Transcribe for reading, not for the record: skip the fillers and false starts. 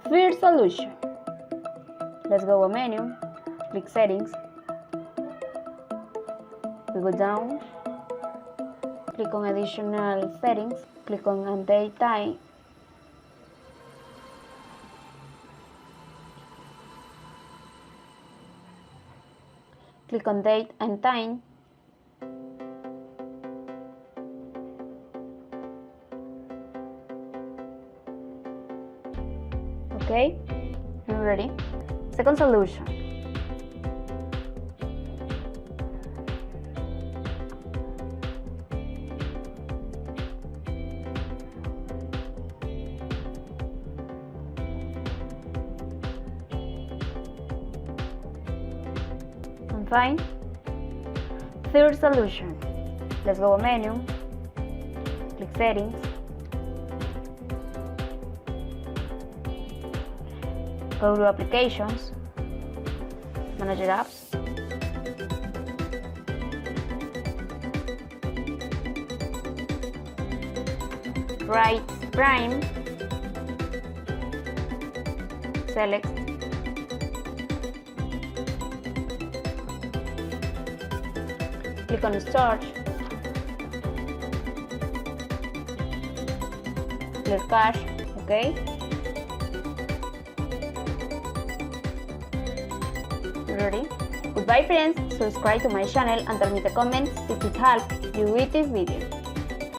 First solution. Let's go to menu, click settings, we go down, click on additional settings, click on date time, click on date and time, okay, I'm ready. Second solution. I'm fine. Third solution. Let's go to menu, click settings, go to applications, manage your apps, right prime, select, click on start, clear cache, okay. Ready? Goodbye friends, subscribe to my channel and tell me in the comments if it helped you with this video.